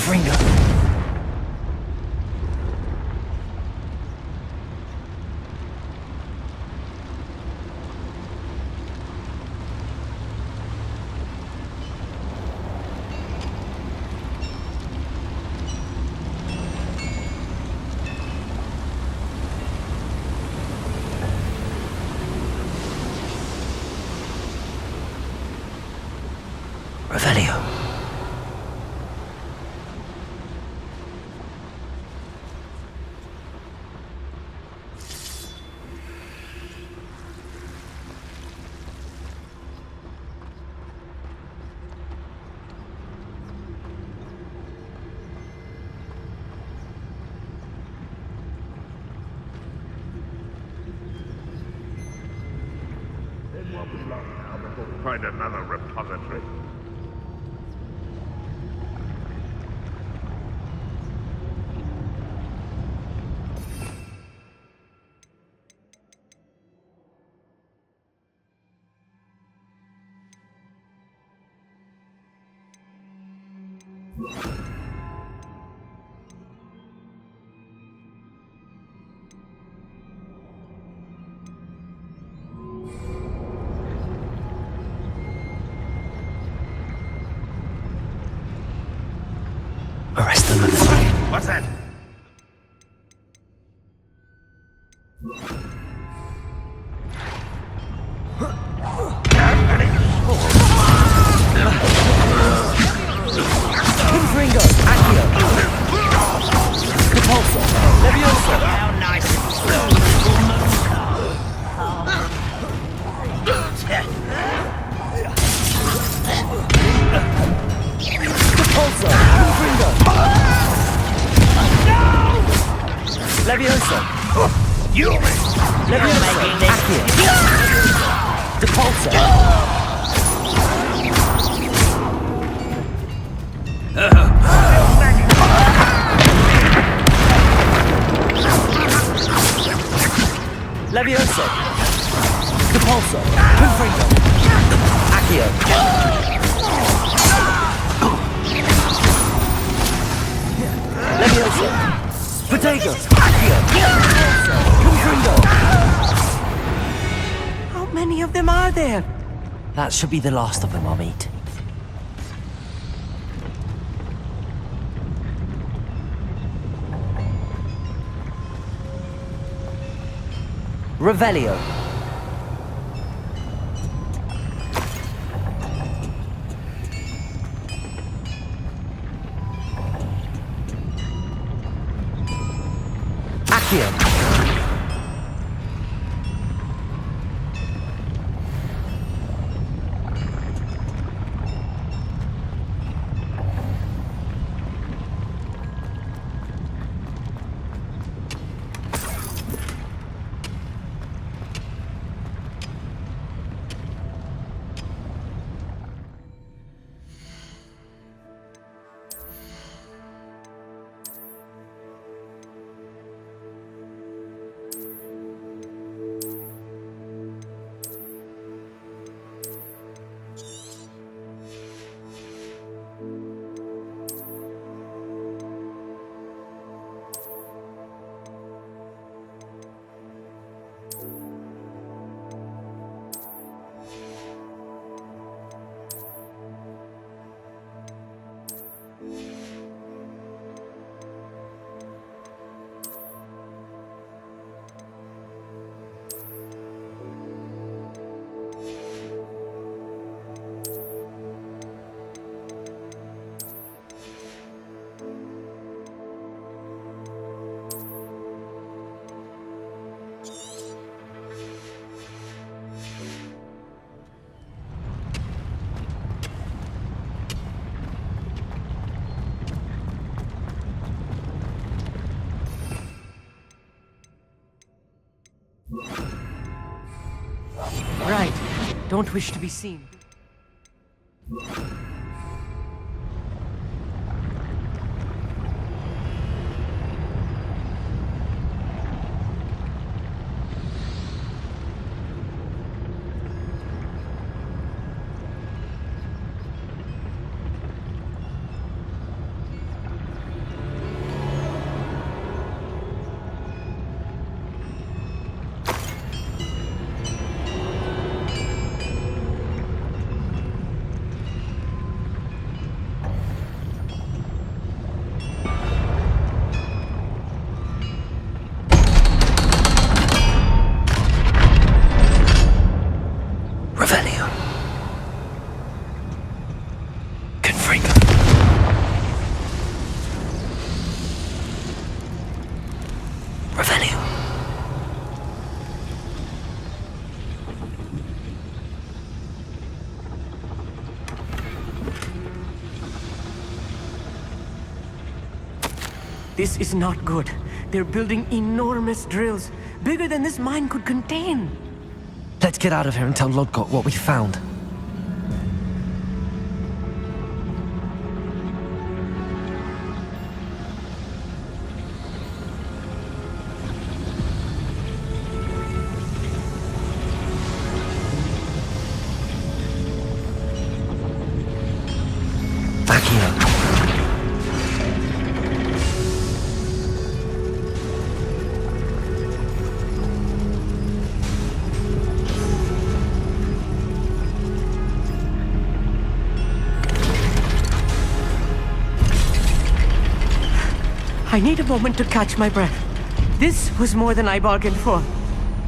Confringo. Revelio. Then what we lost now before we find another repository. Arrest them. What's that? Confringo. Accio. Repulsor. Leviosa. How nice and slow. Repulsor. Confringo. Leviosa. You! Leviosa. Accio. Repulsor. Leviosa. Repulsor. Confringo. Accio. Leviosa. Potato. Accio. Confringo. How many of them are there? That should be the last of them I'll meet. Revelio. Accio. Right. Don't wish to be seen. This is not good. They're building enormous drills, bigger than this mine could contain. Let's get out of here and tell Lodgok what we found. Back here. I need a moment to catch my breath. This was more than I bargained for.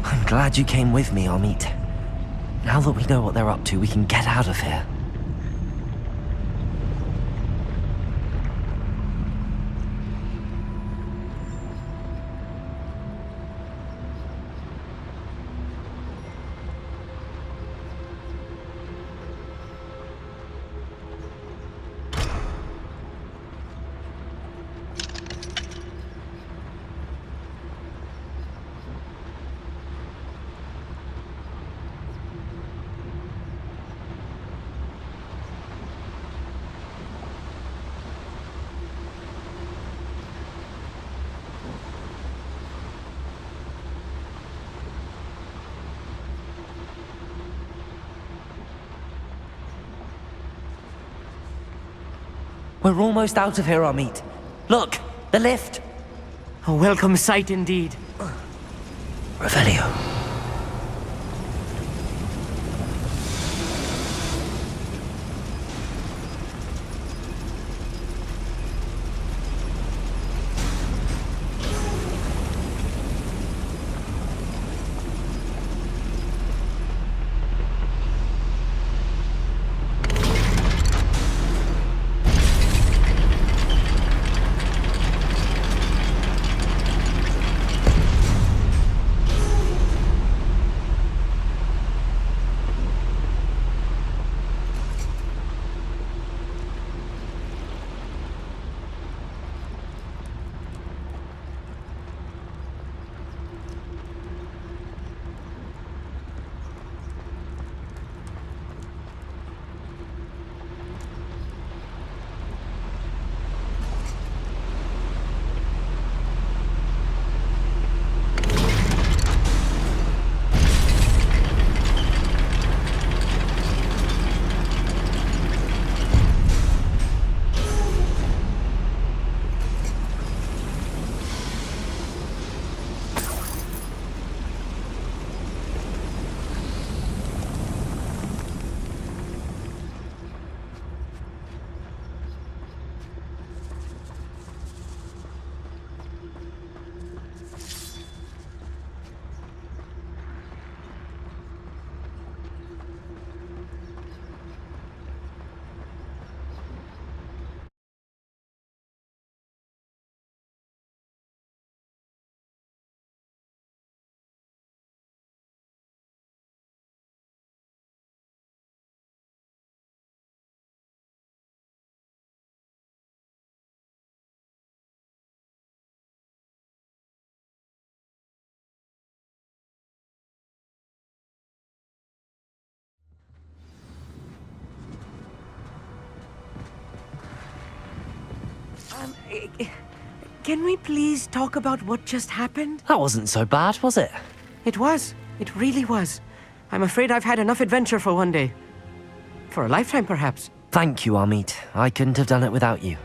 I'm glad you came with me, Amit. Now that we know what they're up to, we can get out of here. We're almost out of here, Amit. Look, the lift. A welcome sight indeed. Revelio. Can we please talk about what just happened? That wasn't so bad, was it? It was. It really was. I'm afraid I've had enough adventure for one day. For a lifetime, perhaps. Thank you, Amit. I couldn't have done it without you.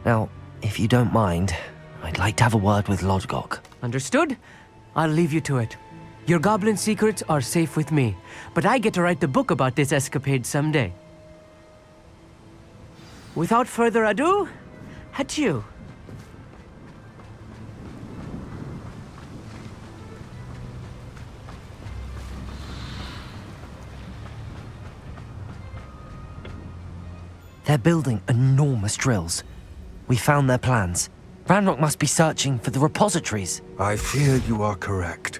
Now, if you don't mind, I'd like to have a word with Lodgok. Understood? I'll leave you to it. Your goblin secrets are safe with me, but I get to write the book about this escapade someday. Without further ado, adieu. They're building enormous drills. We found their plans. Ranrock must be searching for the repositories. I fear you are correct.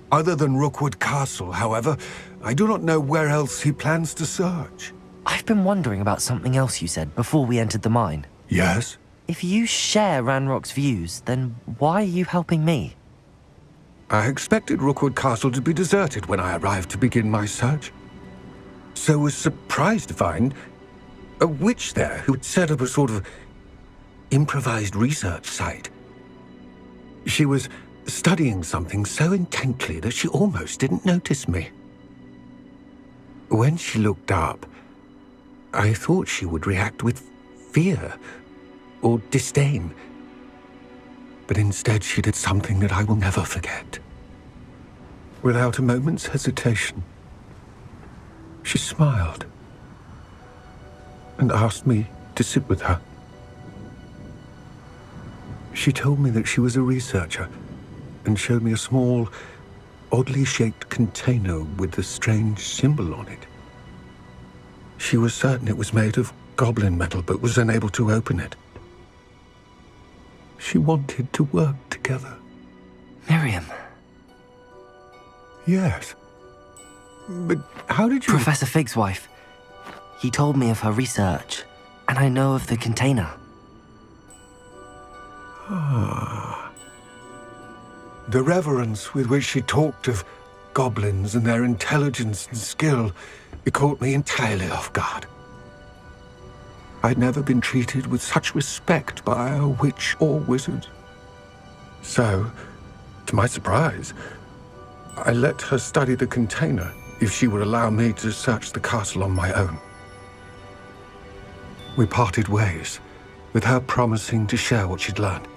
Other than Rookwood Castle, however, I do not know where else he plans to search. I've been wondering about something else you said before we entered the mine. Yes? If you share Ranrock's views, then why are you helping me? I expected Rookwood Castle to be deserted when I arrived to begin my search. So was surprised to find a witch there who had set up a sort of improvised research site. She was studying something so intently that she almost didn't notice me. When she looked up, I thought she would react with fear or disdain. But instead she did something that I will never forget. Without a moment's hesitation, she smiled and asked me to sit with her. She told me that she was a researcher and showed me a small, oddly shaped container with a strange symbol on it. She was certain it was made of goblin metal, but was unable to open it. She wanted to work together. Miriam. Yes. But how did you... Professor Fig's wife. He told me of her research, and I know of the container. Ah. The reverence with which she talked of goblins and their intelligence and skill, it caught me entirely off guard. I'd never been treated with such respect by a witch or wizard. So, to my surprise, I let her study the container if she would allow me to search the castle on my own. We parted ways, with her promising to share what she'd learned.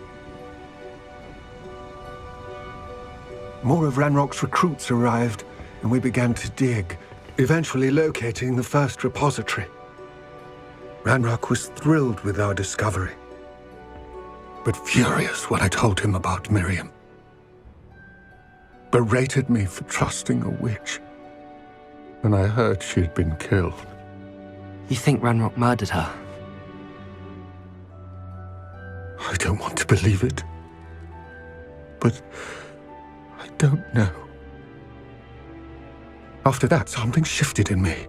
More of Ranrock's recruits arrived, and we began to dig, eventually locating the first repository. Ranrock was thrilled with our discovery, but furious when I told him about Miriam. Berated me for trusting a witch when I heard she had been killed. You think Ranrock murdered her? I don't want to believe it, but I don't know. After that, something shifted in me.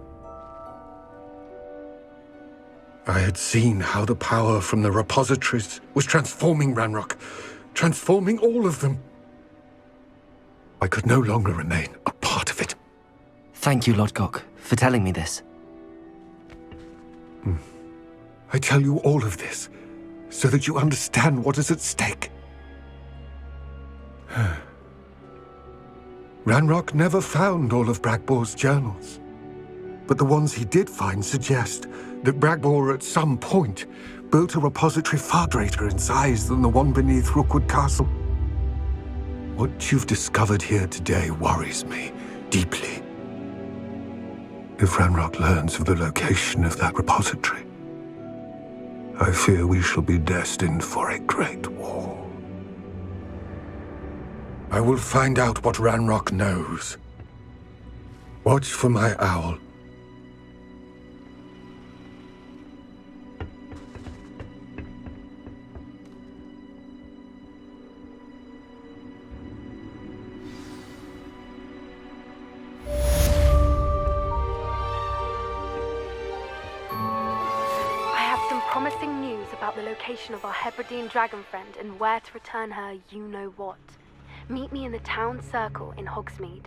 I had seen how the power from the repositories was transforming Ranrock, transforming all of them. I could no longer remain a part of it. Thank you, Lodgok, for telling me this. I tell you all of this so that you understand what is at stake. Ranrock never found all of Bragbor's journals, but the ones he did find suggest that Bragbor at some point built a repository far greater in size than the one beneath Rookwood Castle. What you've discovered here today worries me deeply. If Ranrock learns of the location of that repository, I fear we shall be destined for a great war. I will find out what Ranrock knows. Watch for my owl. Promising news about the location of our Hebridean dragon friend and where to return her you-know-what. Meet me in the town circle in Hogsmeade.